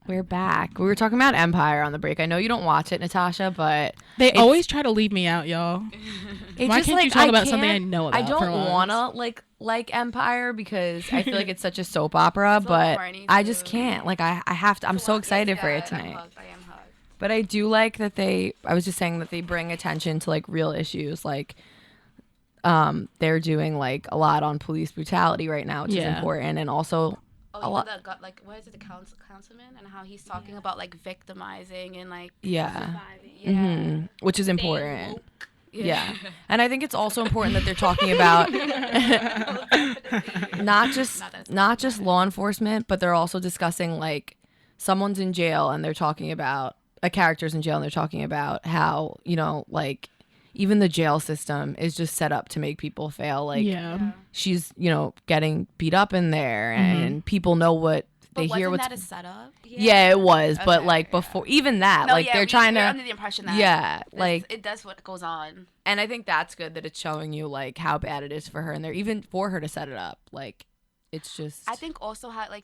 We're back. We were talking about Empire on the break. I know you don't watch it, Natasha, but they always try to leave me out, y'all. Why can't you talk about something I know about? I don't want to like Empire because I feel like it's such a soap opera, but I just can't. Like I have to. I'm so excited for it tonight. I am hooked. But I do like that I was just saying that they bring attention to like real issues, like they're doing like a lot on police brutality right now, which is important, and also. What is it, the councilman, and how he's talking about like victimizing and like surviving. Which is important. Yeah. And I think it's also important that they're talking about not just law enforcement, but they're also discussing like someone's in jail and they're talking about a character's in jail and they're talking about how, you know, like even the jail system is just set up to make people fail. Like she's, you know, getting beat up in there and people know what they hear. Wasn't that a setup? Yeah, it was. Okay, but like before even that, they're trying to. We're under the impression that like it does what goes on. And I think that's good that it's showing you like how bad it is for her, and they're even for her to set it up. Like it's just. I think also how to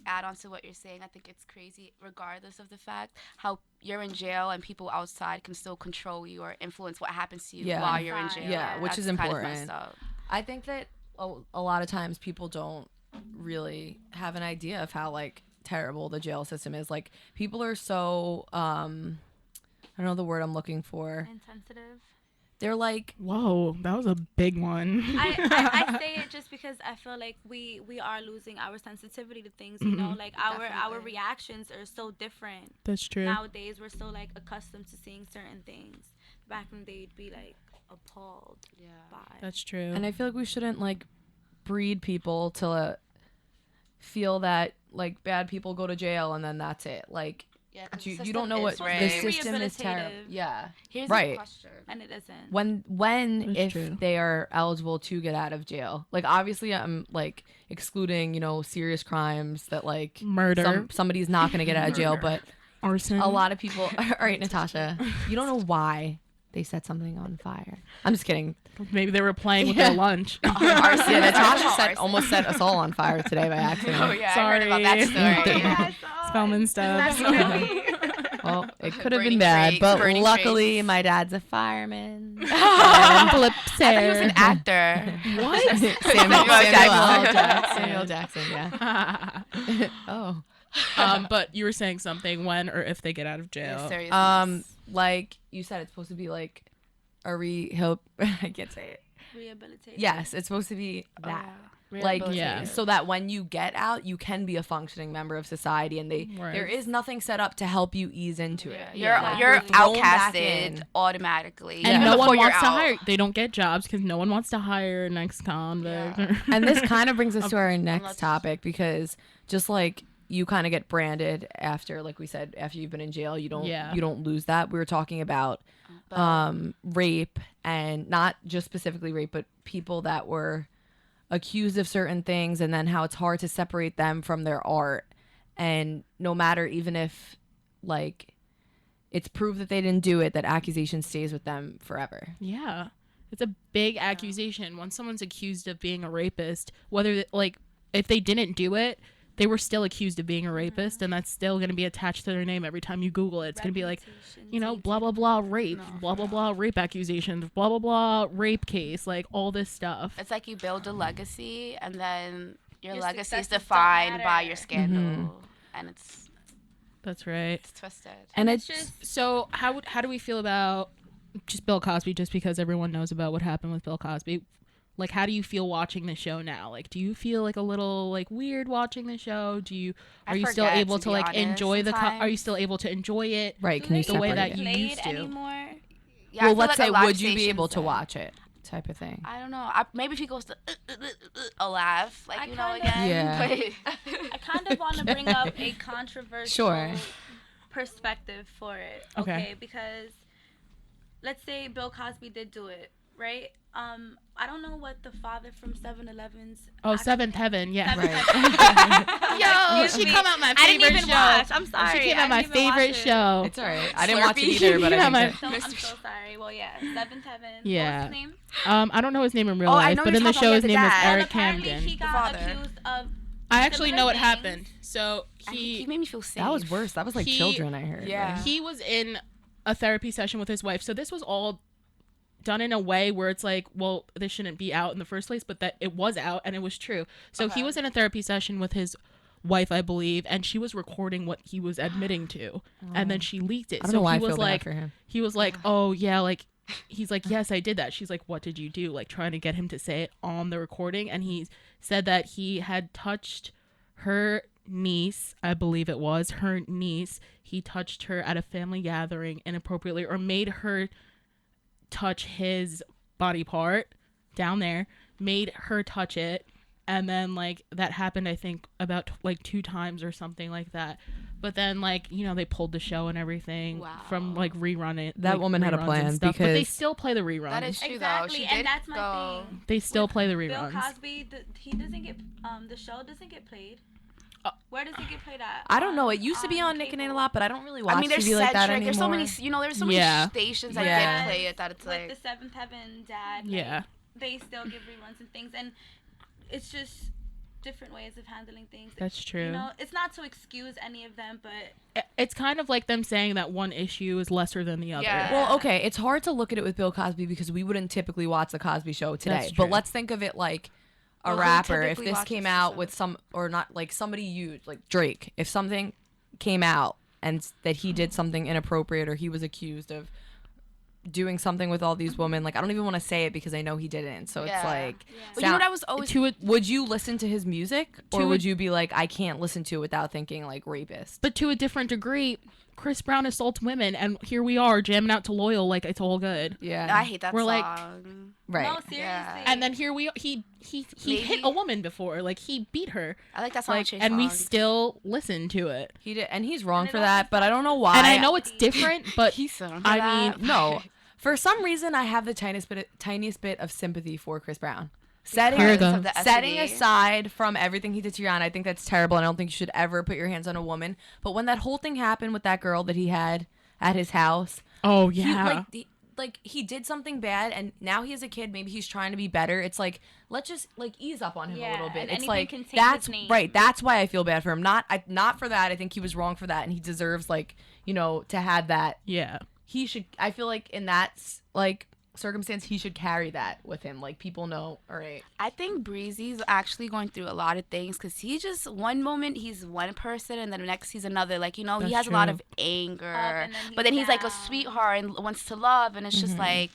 add on to what you're saying. I think it's crazy, regardless of the fact how you're in jail and people outside can still control you or influence what happens to you while you're in jail. Yeah, which is important. Kind of messed up. I think that a lot of times people don't really have an idea of how like terrible the jail system is. Like people are so I don't know the word I'm looking for. Insensitive. They're like, whoa, that was a big one. I say it just because I feel like we are losing our sensitivity to things, you know, like our reactions are so different. That's true. Nowadays we're so like accustomed to seeing certain things. Back in the day you'd be like appalled by. That's true. And I feel like we shouldn't like breed people to feel that like bad people go to jail and then that's it. Like you don't know what the system is terrible. Yeah. Here's a question. And it isn't. When if they are eligible to get out of jail. Like obviously I'm like excluding, you know, serious crimes that like murder. Somebody's not going to get out of jail, but arson. A lot of people. All right, Natasha. You don't know why they set something on fire. I'm just kidding. Maybe they were playing with their lunch. Natasha almost set us all on fire today by accident. Oh yeah, sorry. I heard about that story. Spellman stuff. Well, it could have been bad, but luckily my dad's a fireman. He was an actor. What? Samuel Jackson. Yeah. Oh. But you were saying something when or if they get out of jail. Like you said, it's supposed to be like a I can't say it. Rehabilitation. Yes, it's supposed to be that. Like so that when you get out you can be a functioning member of society and there is nothing set up to help you ease into it. You're outcasted automatically and no one wants to hire. They don't get jobs because no one wants to hire an ex-convict. And this kind of brings us to our next topic because just like you kind of get branded after, like we said, after you've been in jail, you don't lose that. We were talking about rape, and not just specifically rape, but people that were accused of certain things, and then how it's hard to separate them from their art. And no matter, even if like it's proved that they didn't do it, that accusation stays with them forever. Yeah, it's a big accusation. When someone's accused of being a rapist, whether like if they didn't do it, they were still accused of being a rapist, and that's still going to be attached to their name every time you Google it. It's going to be like, you know, blah, blah, blah, rape, blah, blah, blah, rape accusations, blah, blah, blah, rape case, like all this stuff. It's like you build a legacy, and then your legacy is defined by your scandal. And it's... That's right. It's twisted. And it's just... So how do we feel about just Bill Cosby, just because everyone knows about what happened with Bill Cosby? Like, how do you feel watching the show now? Like, do you feel like a little like weird watching the show? Are you still able to like enjoy are you still able to enjoy it? Right? Can you the way that you used to? Anymore? Yeah, well, let's say, would you be able to watch it? Type of thing. I don't know. Maybe if he goes to a laugh, like again. Yeah. I kind of want to bring up a controversial perspective for it. Okay, because let's say Bill Cosby did do it, right? I don't know what the father from 7-Eleven's... Oh, Seventh Heaven, yeah. Yo, she come out my favorite I didn't even show. Watch. I'm sorry. She came out my favorite show. It's all right. I didn't watch it either, but I'm so sorry. Well, yeah, Seventh Heaven. Yeah. What was his name? I don't know his name in real life, but in the show his name was Eric Camden. Camden. He got accused of I actually know what happened. So he made me feel safe. That was worse. That was like children, I heard. Yeah. Right? He was in a therapy session with his wife. So this was all done in a way where it's like, well, this shouldn't be out in the first place, but that it was out and it was true. So he was in a therapy session with his wife, I believe, and she was recording what he was admitting to, and then she leaked it. I don't know why he I feel was bad like, for him. he was like, oh yeah, like he's like, yes, I did that. She's like, what did you do? Like trying to get him to say it on the recording, and he said that he had touched her niece, I believe it was her niece. He touched her at a family gathering inappropriately, or made her touch his body part down there, made her touch it. And then, like, that happened, I think, about, 2 times or something like that. But then, like, they pulled the show and everything from, rerun it. That woman had a plan because... But they still play the reruns. That is true, exactly, though. and that's my thing. They still play the reruns. Bill Cosby, he doesn't get... the show doesn't get played. Where does it get played at? I don't know. It used to be on Nick and Nate a lot, but I don't really watch TV like that anymore. There's so many, there's so many stations that get play it that it's like... the Seventh Heaven, Dad. Yeah. They still give reruns and things, and it's just different ways of handling things. That's true. It's not to excuse any of them, but it's kind of like them saying that one issue is lesser than the other. Yeah. Well, okay, it's hard to look at it with Bill Cosby because we wouldn't typically watch the Cosby Show today. But let's think of it like a rapper. If this came out with somebody used, like Drake, if something came out and that he did something inappropriate or he was accused of doing something with all these women, like I don't even want to say it because I know he didn't. So it's like, But you know what I was always would you listen to his music or would you be like, I can't listen to it without thinking like rapist? But to a different degree, Chris Brown assaults women, and here we are jamming out to Loyal like it's all good. Yeah, I hate that We're song. like, right? No, seriously. Yeah. And then here we he hit a woman before, like he beat her. I like that song. Like, and we still listen to it. He did, and he's wrong for that. But I don't know why. And I know it's different, but I mean, no. For some reason, I have the tiniest bit of sympathy for Chris Brown. Setting aside from everything he did to Rihanna, I think that's terrible, and I don't think you should ever put your hands on a woman. But when that whole thing happened with that girl that he had at his house, oh yeah, he did something bad, and now he has a kid. Maybe he's trying to be better. It's like, let's just ease up on him a little bit. It's like that's right. That's why I feel bad for him. Not for that. I think he was wrong for that, and he deserves to have that. Yeah. He should. I feel like in that circumstance, he should carry that with him. Like people know, all right. I think Breezy's actually going through a lot of things because he just one moment he's one person and then the next he's another. Like he has a lot of anger, but then he's like a sweetheart and wants to love, and it's just like,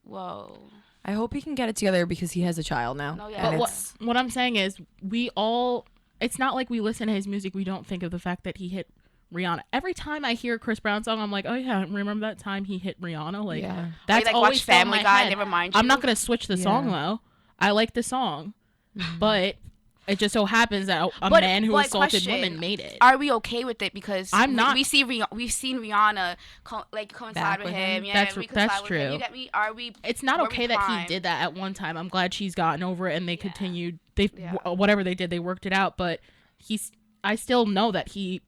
whoa. I hope he can get it together because he has a child now. No, yeah. But what I'm saying is, it's not like we listen to his music, we don't think of the fact that he hit Rihanna. Every time I hear a Chris Brown song, I'm like, oh yeah, remember that time he hit Rihanna? Like, that's always watch Family Guy. They remind you. I'm not gonna switch the song though. I like the song, but it just so happens that a man who assaulted women made it. Are we okay with it? Because I'm not. We've seen Rihanna coincide with him. Yeah, that's true. Him. You get me? Are we? It's not okay that he did that at one time. I'm glad she's gotten over it and they continued. Whatever they did, they worked it out. But I still know that he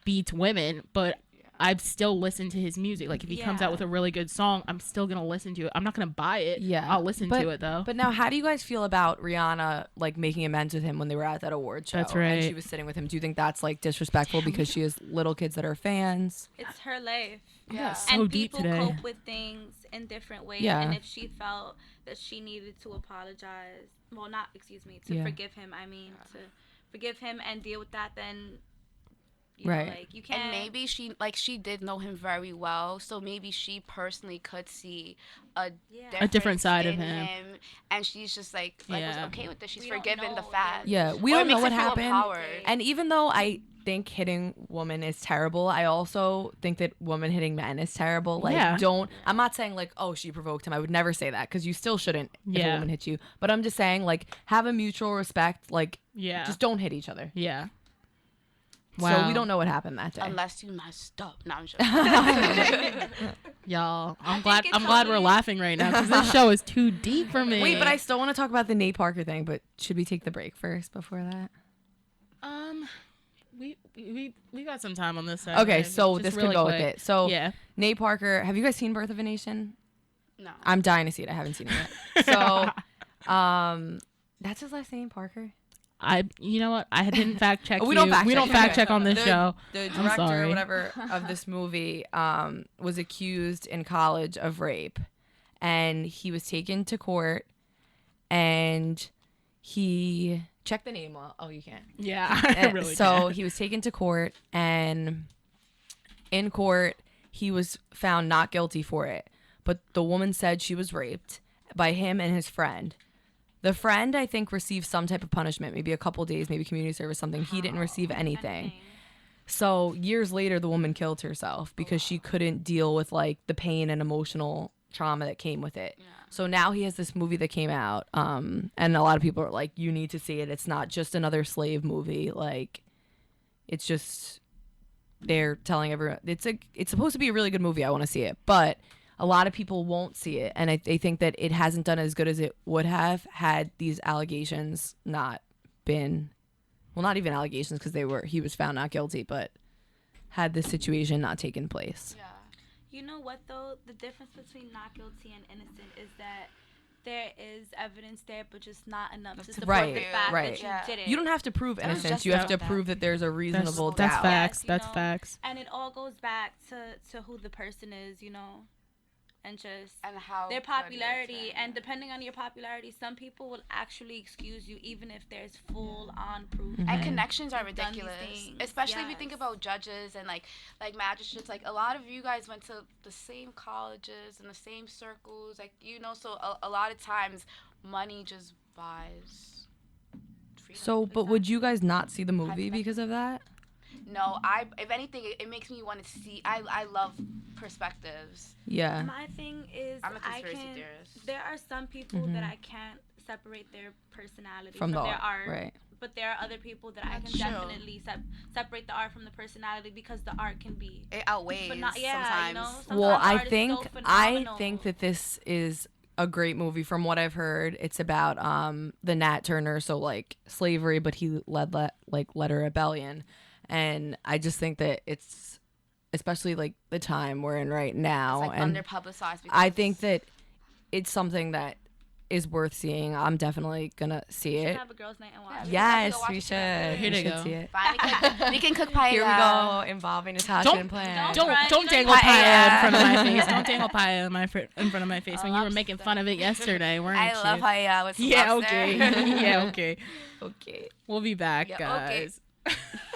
beats women, but I've still listened to his music. Like if he comes out with a really good song, I'm still gonna listen to it. I'm not gonna buy it. Yeah, I'll listen to it though. But now, how do you guys feel about Rihanna making amends with him when they were at that award show? That's right. And she was sitting with him. Do you think that's disrespectful because she has little kids that are fans? It's her life. Yeah, so and deep people today. cope with things in different ways. Yeah. And if she felt that she needed to apologize, to forgive him. To forgive him and deal with that, then. You can't. And maybe she did know him very well, so maybe she personally could see a different side of him, and she's just was okay with this. She's forgiven the fact. Yeah, we don't know what happened. And even though I think hitting women is terrible, I also think that women hitting men is terrible. I'm not saying she provoked him. I would never say that because you still shouldn't if a woman hits you. But I'm just saying have a mutual respect. Just don't hit each other. Yeah. Wow. So we don't know what happened that day. Unless you messed up. No, I'm just Y'all, I'm glad we're laughing right now because this show is too deep for me. Wait, but I still want to talk about the Nate Parker thing, but should we take the break first before that? We got some time on this side. Okay, so this could go quick. with it. So Nate Parker, have you guys seen Birth of a Nation? No. I'm dying to see it. I haven't seen it yet. So that's his last name, Parker? you know what? I didn't fact check. We don't fact check on this show. The director or whatever of this movie was accused in college of rape, and he was taken to court, and he check the name. Oh, you can't. Yeah, I really can't. He was taken to court, and in court he was found not guilty for it, but the woman said she was raped by him and his friend. The friend, I think, received some type of punishment, maybe a couple days, maybe community service, something. He didn't receive anything. So years later, the woman killed herself because she couldn't deal with like the pain and emotional trauma that came with it. Yeah. So now he has this movie that came out, and a lot of people are like, you need to see it. It's not just another slave movie. Like, it's just, they're telling everyone, it's supposed to be a really good movie. I want to see it. But a lot of people won't see it, and they think that it hasn't done as good as it would have had these allegations not been, well, not even allegations because he was found not guilty, but had this situation not taken place. Yeah. You know what though? The difference between not guilty and innocent is that there is evidence there, but just not enough to support the fact that you did it. You don't have to prove innocence. You have to prove that there's a reasonable doubt. That's facts. That's facts. And it all goes back to who the person is, you know. And how their popularity, and depending on your popularity, some people will actually excuse you even if there's full on proof. Mm-hmm. And connections are ridiculous, especially if you think about judges and like magistrates. Like a lot of you guys went to the same colleges and the same circles, like so a lot of times money just buys freedom. So, but would you guys not see the movie because of that? No, if anything, it makes me want to see. I love perspectives. Yeah. My thing is, I'm a conspiracy theorist. There are some people that I can't separate their personality from their art. Right. But there are other people that I can definitely separate the art from the personality because the art can be. It outweighs sometimes. Sometimes well, I think that this is a great movie from what I've heard. It's about the Nat Turner, so like slavery, but he led a rebellion. And I just think that it's, especially like the time we're in right now, it's like and under-publicized. I think that it's something that is worth seeing. I'm definitely gonna see it. We should have a girls' night and watch it. Yes, we should. Here we to should go. see it. Fine, we can cook paella. Here we go, involving Natasha and Plan. Don't dangle paella in front of my face. Don't dangle paella in front of my face when you were making fun of it yesterday, weren't you? I love paella with some lobster. Okay. Yeah, okay. Okay. We'll be back, guys. Okay.